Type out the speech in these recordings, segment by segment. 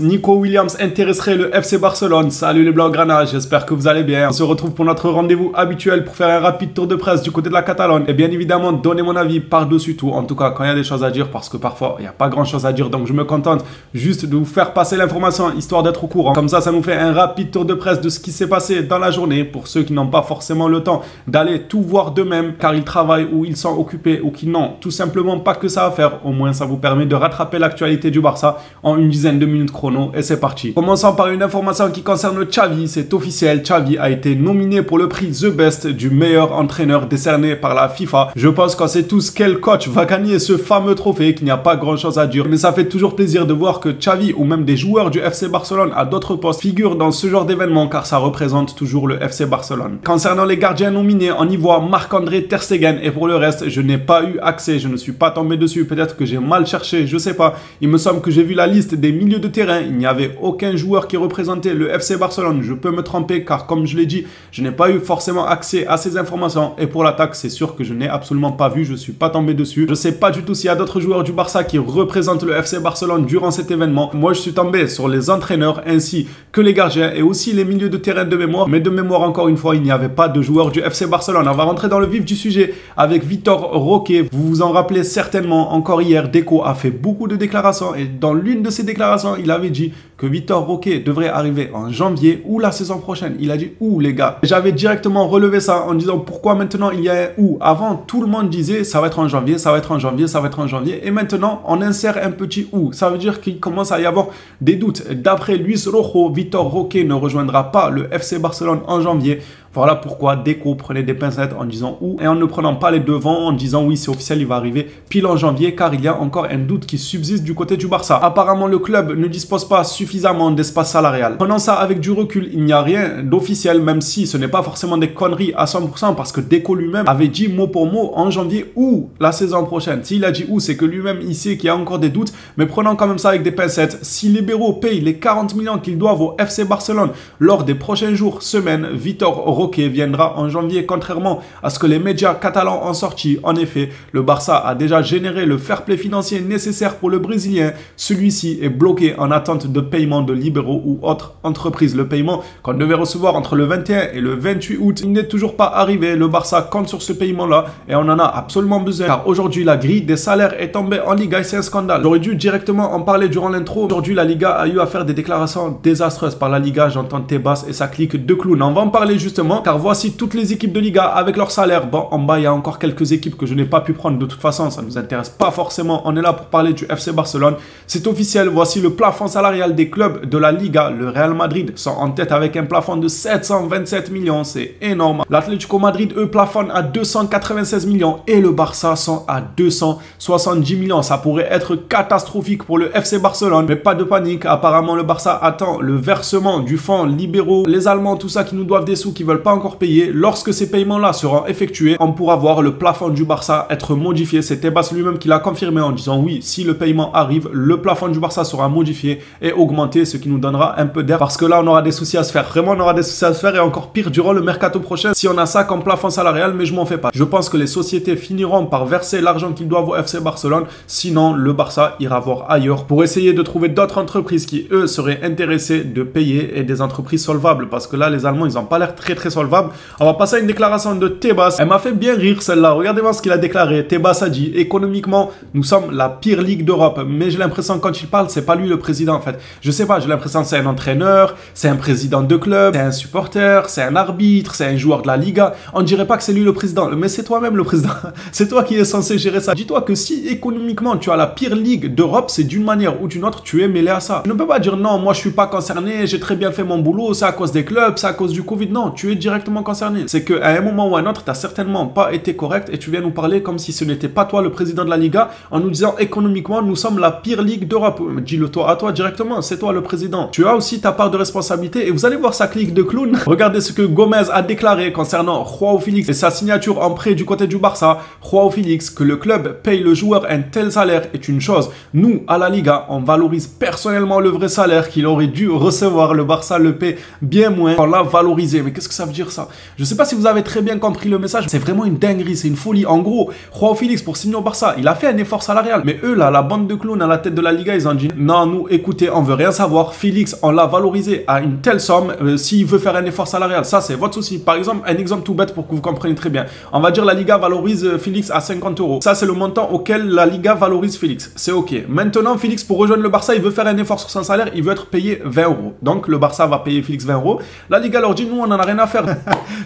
Nico Williams intéresserait le FC Barcelone. Salut les Blaugrana, j'espère que vous allez bien. On se retrouve pour notre rendez-vous habituel pour faire un rapide tour de presse du côté de la Catalogne. Et bien évidemment, donner mon avis par-dessus tout. En tout cas, quand il y a des choses à dire, parce que parfois, il n'y a pas grand-chose à dire. Donc je me contente juste de vous faire passer l'information, histoire d'être au courant. Comme ça nous fait un rapide tour de presse de ce qui s'est passé dans la journée. Pour ceux qui n'ont pas forcément le temps d'aller tout voir d'eux-mêmes, car ils travaillent ou ils sont occupés ou qui n'ont tout simplement pas que ça à faire. Au moins, ça vous permet de rattraper l'actualité du Barça en une dizaine de minutes chrono. Et c'est parti. Commençons par une information qui concerne Xavi. C'est officiel, Xavi a été nominé pour le prix The Best du meilleur entraîneur décerné par la FIFA. Je pense qu'on sait tous quel coach va gagner ce fameux trophée, qu'il n'y a pas grand chose à dire. Mais ça fait toujours plaisir de voir que Xavi ou même des joueurs du FC Barcelone à d'autres postes figurent dans ce genre d'événement, car ça représente toujours le FC Barcelone. Concernant les gardiens nominés, on y voit Marc-André Ter Stegen, et pour le reste, je n'ai pas eu accès, je ne suis pas tombé dessus. Peut-être que j'ai mal cherché, je sais pas. Il me semble que j'ai vu la liste des milieux de terrain. Il n'y avait aucun joueur qui représentait le FC Barcelone. Je peux me tromper car, comme je l'ai dit, je n'ai pas eu forcément accès à ces informations. Et pour l'attaque, c'est sûr que je n'ai absolument pas vu. Je ne suis pas tombé dessus. Je ne sais pas du tout s'il y a d'autres joueurs du Barça qui représentent le FC Barcelone durant cet événement. Moi, je suis tombé sur les entraîneurs ainsi que les gardiens et aussi les milieux de terrain de mémoire. Mais de mémoire, encore une fois, il n'y avait pas de joueurs du FC Barcelone. On va rentrer dans le vif du sujet avec Vitor Roque. Vous vous en rappelez certainement. Encore hier, Deco a fait beaucoup de déclarations. Et dans l'une de ces déclarations, il avait dit que Vitor Roque devrait arriver en janvier ou la saison prochaine. Il a dit où, les gars? J'avais directement relevé ça en disant pourquoi maintenant il y a un où. Avant, tout le monde disait ça va être en janvier, ça va être en janvier, ça va être en janvier. Et maintenant, on insère un petit où. Ça veut dire qu'il commence à y avoir des doutes. D'après Luis Rojo, Vitor Roque ne rejoindra pas le FC Barcelone en janvier. Voilà pourquoi Deco prenait des pincettes en disant où et en ne prenant pas les devants en disant oui, c'est officiel, il va arriver pile en janvier, car il y a encore un doute qui subsiste du côté du Barça. Apparemment, le club ne dispose pas suffisamment d'espace salarial. Prenant ça avec du recul, il n'y a rien d'officiel, même si ce n'est pas forcément des conneries à 100%, parce que Deco lui-même avait dit mot pour mot en janvier ou la saison prochaine. S'il a dit où, c'est que lui-même il sait qu'il y a encore des doutes, mais prenons quand même ça avec des pincettes. Si les Libéraux payent les 40 millions qu'ils doivent au FC Barcelone lors des prochains jours, semaines, Vitor Roque viendra en janvier, contrairement à ce que les médias catalans ont sorti. En effet, le Barça a déjà généré le fair play financier nécessaire pour le Brésilien. Celui-ci est bloqué en attente de paiement de libéraux ou autres entreprises. Le paiement qu'on devait recevoir entre le 21 et le 28 août, il n'est toujours pas arrivé. Le Barça compte sur ce paiement-là et on en a absolument besoin, car aujourd'hui, la grille des salaires est tombée en Liga et c'est un scandale. J'aurais dû directement en parler durant l'intro. Aujourd'hui, la Liga a eu à faire des déclarations désastreuses. Par la Liga, j'entends Tebas et sa clique de clowns. On va en parler justement, car voici toutes les équipes de Liga avec leur salaire. Bon, en bas, il y a encore quelques équipes que je n'ai pas pu prendre. De toute façon, ça ne nous intéresse pas forcément. On est là pour parler du FC Barcelone. C'est officiel. Voici le plafond salarial des clubs de la Liga. Le Real Madrid sont en tête avec un plafond de 727 millions. C'est énorme. L'Atlético Madrid, eux, plafonne à 296 millions. Et le Barça sont à 270 millions. Ça pourrait être catastrophique pour le FC Barcelone. Mais pas de panique. Apparemment, le Barça attend le versement du fonds libéraux. Les Allemands, tout ça, qui nous doivent des sous, qui veulent pas encore payer. Lorsque ces paiements-là seront effectués, on pourra voir le plafond du Barça être modifié. C'est Tebas lui-même qui l'a confirmé en disant oui, si le paiement arrive, le plafond du Barça sera modifié et augmenté, ce qui nous donnera un peu d'air, parce que là, on aura des soucis à se faire. Vraiment, on aura des soucis à se faire, et encore pire durant le mercato prochain si on a ça comme plafond salarial, mais je m'en fais pas. Je pense que les sociétés finiront par verser l'argent qu'ils doivent au FC Barcelone. Sinon, le Barça ira voir ailleurs pour essayer de trouver d'autres entreprises qui, eux, seraient intéressées de payer, et des entreprises solvables, parce que là, les Allemands, ils n'ont pas l'air très solvables. On va passer à une déclaration de Tebas. Elle m'a fait bien rire celle-là. Regardez-moi ce qu'il a déclaré. Tebas a dit: économiquement, nous sommes la pire ligue d'Europe. Mais j'ai l'impression que quand il parle, c'est pas lui le président en fait. Je sais pas, j'ai l'impression que c'est un entraîneur, c'est un président de club, c'est un supporter, c'est un arbitre, c'est un joueur de la Liga. On dirait pas que c'est lui le président. Mais c'est toi-même le président. C'est toi qui es censé gérer ça. Dis-toi que si économiquement tu as la pire ligue d'Europe, c'est d'une manière ou d'une autre, tu es mêlé à ça. Tu ne peux pas dire non, moi je suis pas concerné, j'ai très bien fait mon boulot, c'est à cause des clubs, c'est à cause du Covid. Non, tu es directement concerné. C'est qu'à un moment ou à un autre, tu n'as certainement pas été correct et tu viens nous parler comme si ce n'était pas toi le président de la Liga en nous disant économiquement, nous sommes la pire ligue d'Europe. Dis-le toi à toi directement, c'est toi le président. Tu as aussi ta part de responsabilité et vous allez voir sa clique de clown. Regardez ce que Gomez a déclaré concernant Joao Félix et sa signature en prêt du côté du Barça. Joao Félix, que le club paye le joueur un tel salaire est une chose. Nous, à la Liga, on valorise personnellement le vrai salaire qu'il aurait dû recevoir. Le Barça le paie bien moins. On l'a valorisé. Mais qu'est-ce que ça veut dire ça? Je sais pas si vous avez très bien compris le message. C'est vraiment une dinguerie, c'est une folie. En gros, Joao Félix pour signer au Barça, il a fait un effort salarial. Mais eux là, la bande de clowns à la tête de la Liga, ils ont dit non, nous écoutez, on veut rien savoir. Félix, on l'a valorisé à une telle somme. S'il veut faire un effort salarial, ça c'est votre souci. Par exemple, un exemple tout bête pour que vous compreniez très bien. On va dire la Liga valorise Félix à 50 euros. Ça c'est le montant auquel la Liga valorise Félix. C'est ok. Maintenant, Félix, pour rejoindre le Barça, il veut faire un effort sur son salaire, il veut être payé 20 euros. Donc le Barça va payer Félix 20 euros. La Liga leur dit, nous on en a rien à faire.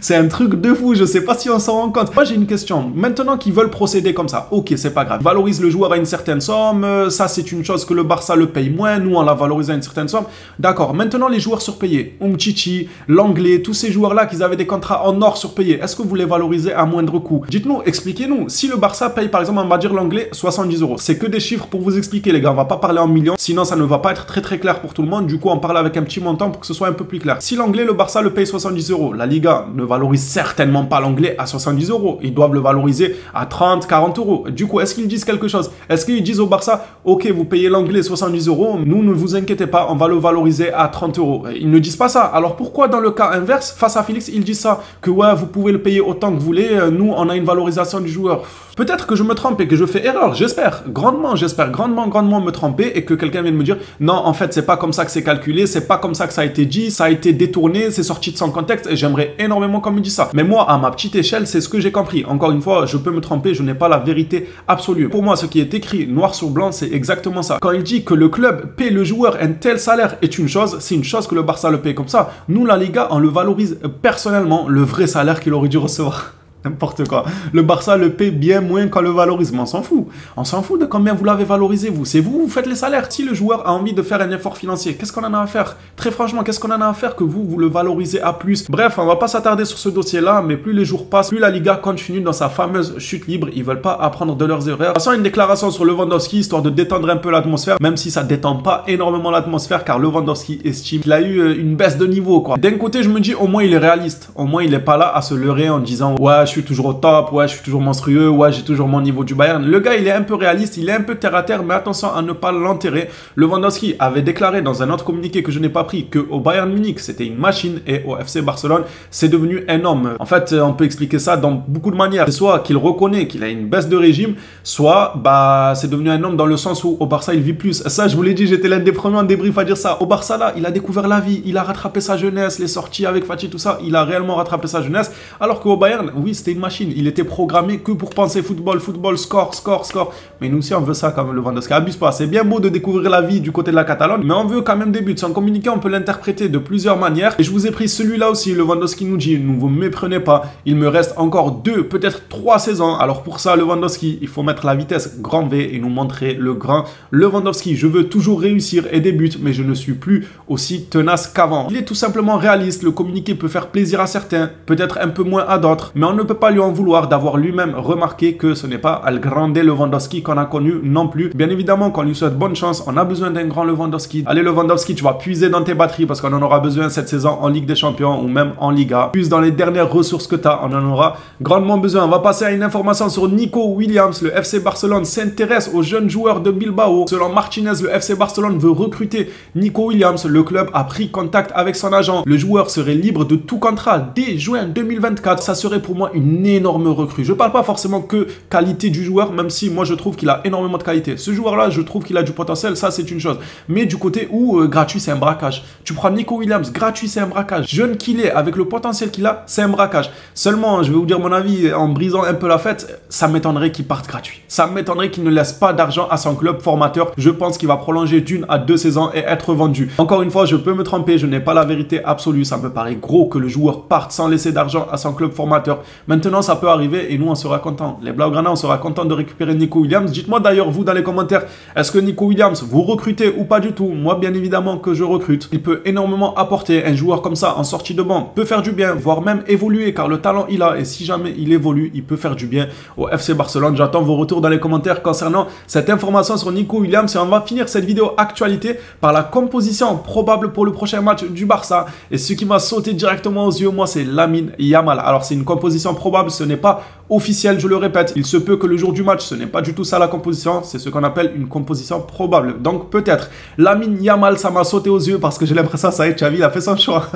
C'est un truc de fou, je sais pas si on s'en rend compte. Moi j'ai une question. Maintenant qu'ils veulent procéder comme ça, ok, c'est pas grave. Valorise le joueur à une certaine somme, ça c'est une chose que le Barça le paye moins, nous on l'a valorisé à une certaine somme. D'accord, maintenant les joueurs surpayés, Umtiti, l'anglais, tous ces joueurs-là qui avaient des contrats en or surpayés, est-ce que vous les valorisez à moindre coût? Dites-nous, expliquez-nous. Si le Barça paye par exemple, on va dire l'anglais 70 euros, c'est que des chiffres pour vous expliquer les gars, on va pas parler en millions, sinon ça ne va pas être très clair pour tout le monde, du coup on parle avec un petit montant pour que ce soit un peu plus clair. Si l'anglais, le Barça le paye 70 euros, la Liga ne valorise certainement pas l'anglais à 70 euros, ils doivent le valoriser à 30, 40 euros. Du coup, est-ce qu'ils disent quelque chose? Est-ce qu'ils disent au Barça, ok, vous payez l'anglais 70 euros, nous ne vous inquiétez pas, on va le valoriser à 30 euros. Ils ne disent pas ça. Alors pourquoi dans le cas inverse, face à Félix, ils disent ça? Que ouais, vous pouvez le payer autant que vous voulez, nous on a une valorisation du joueur. Peut-être que je me trompe et que je fais erreur, j'espère grandement me tromper et que quelqu'un vienne me dire non, en fait, c'est pas comme ça que c'est calculé, c'est pas comme ça que ça a été dit, ça a été détourné, c'est sorti de son contexte et j'aimerais énormément qu'on me dise ça. Mais moi, à ma petite échelle, c'est ce que j'ai compris. Encore une fois, je peux me tromper, je n'ai pas la vérité absolue. Pour moi, ce qui est écrit noir sur blanc, c'est exactement ça. Quand il dit que le club paie le joueur un tel salaire est une chose, c'est une chose que le Barça le paye comme ça. Nous, la Liga, on le valorise personnellement, le vrai salaire qu'il aurait dû recevoir. N'importe quoi. Le Barça le paie bien moins qu'on le valorise, mais on s'en fout. On s'en fout de combien vous l'avez valorisé, vous. C'est vous, vous faites les salaires. Si le joueur a envie de faire un effort financier, qu'est-ce qu'on en a à faire? Très franchement, qu'est-ce qu'on en a à faire que vous le valorisez à plus? Bref, on va pas s'attarder sur ce dossier-là, mais plus les jours passent, plus la Liga continue dans sa fameuse chute libre. Ils veulent pas apprendre de leurs erreurs. Passons une déclaration sur Lewandowski, histoire de détendre un peu l'atmosphère, même si ça détend pas énormément l'atmosphère, car Lewandowski estime qu'il a eu une baisse de niveau, quoi. D'un côté, je me dis, au moins il est réaliste. Au moins il est pas là à se leurrer en disant, ouais, je suis toujours au top, ouais, je suis toujours monstrueux, ouais, j'ai toujours mon niveau du Bayern. Le gars, il est un peu réaliste, il est un peu terre à terre, mais attention à ne pas l'enterrer. Lewandowski avait déclaré dans un autre communiqué que je n'ai pas pris qu'au Bayern Munich, c'était une machine et au FC Barcelone, c'est devenu un homme. En fait, on peut expliquer ça dans beaucoup de manières. C'est soit qu'il reconnaît qu'il a une baisse de régime, soit bah, c'est devenu un homme dans le sens où au Barça, il vit plus. Ça, je vous l'ai dit, j'étais l'un des premiers en débrief à dire ça. Au Barça, là, il a découvert la vie, il a rattrapé sa jeunesse, les sorties avec Fati, tout ça, il a réellement rattrapé sa jeunesse. Alors qu'au Bayern, oui, c'était une machine. Il était programmé que pour penser football, score. Mais nous aussi, on veut ça quand même, Lewandowski. Abuse pas. C'est bien beau de découvrir la vie du côté de la Catalogne, mais on veut quand même des buts. Son communiqué, on peut l'interpréter de plusieurs manières. Et je vous ai pris celui-là aussi. Lewandowski nous dit, ne vous méprenez pas. Il me reste encore 2, peut-être 3 saisons. Alors pour ça, Lewandowski, il faut mettre la vitesse grand V et nous montrer le grand Lewandowski. Je veux toujours réussir et des buts, mais je ne suis plus aussi tenace qu'avant. Il est tout simplement réaliste. Le communiqué peut faire plaisir à certains, peut-être un peu moins à d'autres, mais on ne peut pas lui en vouloir d'avoir lui-même remarqué que ce n'est pas le grande Lewandowski qu'on a connu non plus. Bien évidemment qu'on lui souhaite bonne chance, on a besoin d'un grand Lewandowski. Allez Lewandowski, tu vas puiser dans tes batteries parce qu'on en aura besoin cette saison en Ligue des Champions ou même en Liga. Puise dans les dernières ressources que tu as, on en aura grandement besoin. On va passer à une information sur Nico Williams. Le FC Barcelone s'intéresse aux jeunes joueurs de Bilbao. Selon Martinez, le FC Barcelone veut recruter Nico Williams. Le club a pris contact avec son agent. Le joueur serait libre de tout contrat dès juin 2024. Ça serait pour moi une énorme recrue. Je parle pas forcément que qualité du joueur, même si moi je trouve qu'il a énormément de qualité. Ce joueur-là, je trouve qu'il a du potentiel, ça c'est une chose. Mais du côté où gratuit, c'est un braquage. Tu prends Nico Williams, gratuit, c'est un braquage. Jeune qu'il est, avec le potentiel qu'il a, c'est un braquage. Seulement, je vais vous dire mon avis, en brisant un peu la fête, ça m'étonnerait qu'il parte gratuit. Ça m'étonnerait qu'il ne laisse pas d'argent à son club formateur. Je pense qu'il va prolonger d'1 à 2 saisons et être vendu. Encore une fois, je peux me tromper, je n'ai pas la vérité absolue. Ça me paraît gros que le joueur parte sans laisser d'argent à son club formateur. Maintenant, ça peut arriver et nous, on sera contents. Les Blaugrana, on sera contents de récupérer Nico Williams. Dites-moi d'ailleurs, vous, dans les commentaires, est-ce que Nico Williams, vous recrutez ou pas du tout? Moi, bien évidemment que je recrute. Il peut énormément apporter. Un joueur comme ça, en sortie de banc, peut faire du bien, voire même évoluer, car le talent, il a. Et si jamais il évolue, il peut faire du bien au FC Barcelone. J'attends vos retours dans les commentaires concernant cette information sur Nico Williams. Et on va finir cette vidéo actualité par la composition probable pour le prochain match du Barça. Et ce qui m'a sauté directement aux yeux, moi, c'est Lamine Yamal. Alors, c'est une composition probable, ce n'est pas officiel, je le répète. Il se peut que le jour du match, ce n'est pas du tout ça la composition, c'est ce qu'on appelle une composition probable. Donc peut-être. Lamine Yamal, ça m'a sauté aux yeux parce que j'ai l'impression ça y est, Xavi, il a fait son choix.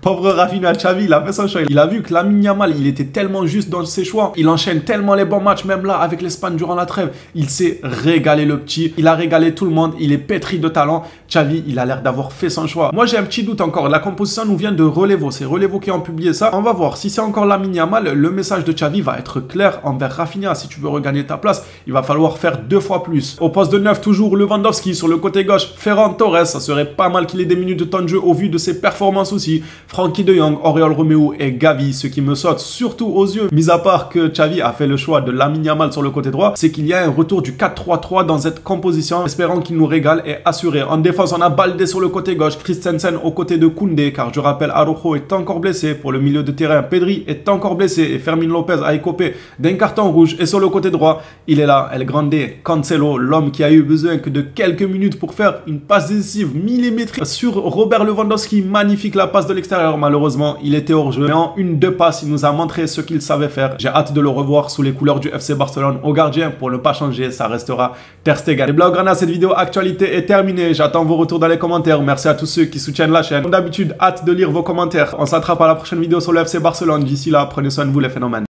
Pauvre Rafinha, Xavi, il a fait son choix. Il a vu que Lamine Yamal, il était tellement juste dans ses choix. Il enchaîne tellement les bons matchs, même là, avec l'Espagne durant la trêve. Il s'est régalé le petit. Il a régalé tout le monde. Il est pétri de talent. Xavi, il a l'air d'avoir fait son choix. Moi, j'ai un petit doute encore. La composition nous vient de Relevo. C'est Relevo qui a publié ça. On va voir. Si c'est encore Lamine Yamal, le message de Xavi va être clair envers Rafinha. Si tu veux regagner ta place, il va falloir faire 2 fois plus. Au poste de 9, toujours Lewandowski. Sur le côté gauche, Ferran Torres. Ça serait pas mal qu'il ait des minutes de temps de jeu au vu de ses performances aussi. Frenkie de Jong, Oriol Romeu et Gavi. Ce qui me saute surtout aux yeux, mis à part que Xavi a fait le choix de Lamine Yamal sur le côté droit, c'est qu'il y a un retour du 4-3-3 dans cette composition. Espérant qu'il nous régale et assuré. En défense, on a Baldé sur le côté gauche, Christensen au côté de Koundé, car je rappelle, Araujo est encore blessé. Pour le milieu de terrain, Pedri est encore blessé et Fermin Lopez a écopé d'un carton rouge. Et sur le côté droit, il est là, El Grande, Cancelo, l'homme qui a eu besoin que de quelques minutes pour faire une passe décisive millimétrique sur Robert Lewandowski. Magnifique la passe de l'extérieur, malheureusement, il était hors jeu. Mais en 1-2 passes, il nous a montré ce qu'il savait faire. J'ai hâte de le revoir sous les couleurs du FC Barcelone. Au gardien, pour ne pas changer, ça restera Ter Stegen. Les Blaugrana, cette vidéo actualité est terminée. J'attends vos retours dans les commentaires. Merci à tous ceux qui soutiennent la chaîne. Comme d'habitude, hâte de lire vos commentaires. On s'attrape à la prochaine vidéo sur le FC Barcelone. D'ici là, prenez soin de vous les phénomènes.